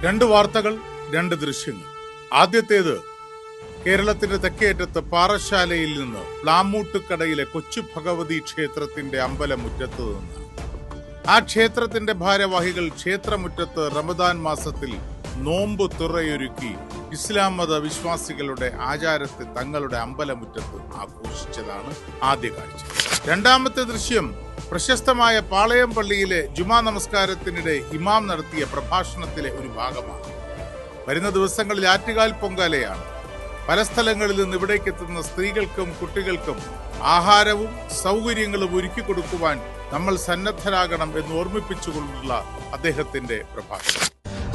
രണ്ട് വാർത്തകൾ, രണ്ട് ദൃശ്യങ്ങൾ. ആദ്യത്തേത് കേരളത്തിന്റെ തെക്കേയറ്റത്ത് പാറശാലയിൽ നിന്ന് പ്ലാമൂട്ടുകടയിലെ കൊച്ചു ഭഗവതി ക്ഷേത്രത്തിന്റെ അമ്പലമുറ്റത്ത് നിന്ന്. ആ ക്ഷേത്രത്തിന്റെ ഭാരവാഹികൾ ക്ഷേത്രമുറ്റത്ത് റമദാൻ മാസത്തിൽ നോമ്പ് തുറയൊരുക്കി ഇസ്ലാം മത വിശ്വാസികളുടെ ആചാരത്തെ തങ്ങളുടെ അമ്പലമുറ്റത്ത് ആഘോഷിച്ചതാണ് ആദ്യ കാഴ്ച. രണ്ടാമത്തെ ദൃശ്യം പ്രശസ്തമായ പാളയം പള്ളിയിലെ ജുമാ നമസ്കാരത്തിനിടെ ഇമാം നടത്തിയ പ്രഭാഷണത്തിലെ ഒരു ഭാഗമാണ്. വരുന്ന ദിവസങ്ങളിൽ ആറ്റുകാൽ പൊങ്കാലയാണ്. പല സ്ഥലങ്ങളിൽ നിന്ന് ഇവിടേക്ക് എത്തുന്ന സ്ത്രീകൾക്കും കുട്ടികൾക്കും ആഹാരവും സൗകര്യങ്ങളും ഒരുക്കി കൊടുക്കുവാൻ നമ്മൾ സന്നദ്ധരാകണം എന്ന് ഓർമ്മിപ്പിച്ചുകൊണ്ടുള്ള അദ്ദേഹത്തിന്റെ പ്രഭാഷണം.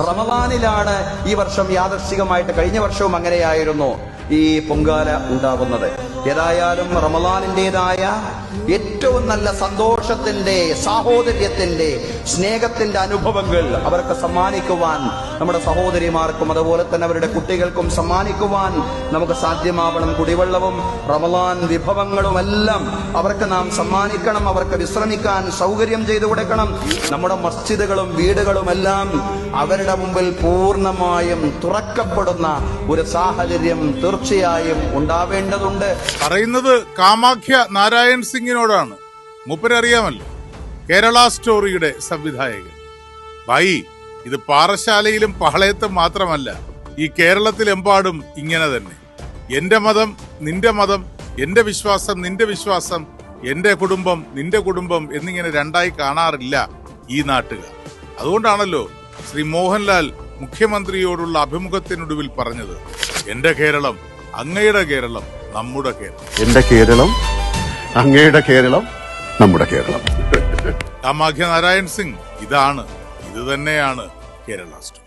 റമദാനിലാണ് ഈ വർഷം യാദർശികമായിട്ട്, കഴിഞ്ഞ വർഷവും അങ്ങനെയായിരുന്നു ഈ പൊങ്കാല ഉണ്ടാകുന്നത്. ഏതായാലും റമദാനിന്റേതായ ഏറ്റവും നല്ല സന്തോഷത്തിന്റെ, സാഹോദര്യത്തിന്റെ, സ്നേഹത്തിന്റെ അനുഭവങ്ങൾ അവർക്ക് സമ്മാനിക്കുവാൻ, നമ്മുടെ സഹോദരിമാർക്കും അതുപോലെ തന്നെ അവരുടെ കുട്ടികൾക്കും സമ്മാനിക്കുവാൻ നമുക്ക് സാധ്യമാവണം. കുടിവെള്ളവും റമദാൻ വിഭവങ്ങളുമെല്ലാം അവർക്ക് നാം സമ്മാനിക്കണം. അവർക്ക് വിശ്രമിക്കാൻ സൗകര്യം ചെയ്തു കൊടുക്കണം. നമ്മുടെ മസ്ജിദുകളും വീടുകളുമെല്ലാം അവരുടെ മുമ്പിൽ പൂർണ്ണമായും തുറക്കപ്പെടുന്ന ഒരു സാഹചര്യം തീർച്ചയായും ഉണ്ടാവേണ്ടതുണ്ട്. പറയുന്നത് കാമാഖ്യ നാരായൺ സിംഗിനോടാണ്. മൂപ്പരറിയാമല്ലോ, കേരള സ്റ്റോറിയുടെ സംവിധായകൻ. ഭായി, ഇത് പാറശാലയിലും പാളയത്തും മാത്രമല്ല, ഈ കേരളത്തിലെമ്പാടും ഇങ്ങനെ തന്നെ. എന്റെ മതം നിന്റെ മതം, എന്റെ വിശ്വാസം നിന്റെ വിശ്വാസം, എന്റെ കുടുംബം നിന്റെ കുടുംബം എന്നിങ്ങനെ രണ്ടായി കാണാറില്ല ഈ നാട്ടുകാർ. അതുകൊണ്ടാണല്ലോ ശ്രീ മോഹൻലാൽ മുഖ്യമന്ത്രിയോടുള്ള അഭിമുഖത്തിനൊടുവിൽ പറഞ്ഞത്, എന്റെ കേരളം അങ്ങയുടെ കേരളം, നമ്മുടെ കേരളം. എന്റെ കേരളം അങ്ങയുടെ കേരളം, നമ്മുടെ കേരളം. കാമാഖ്യ നാരായൺ സിംഗ്, ഇത് തന്നെയാണ് കേരള സ്റ്റോറി.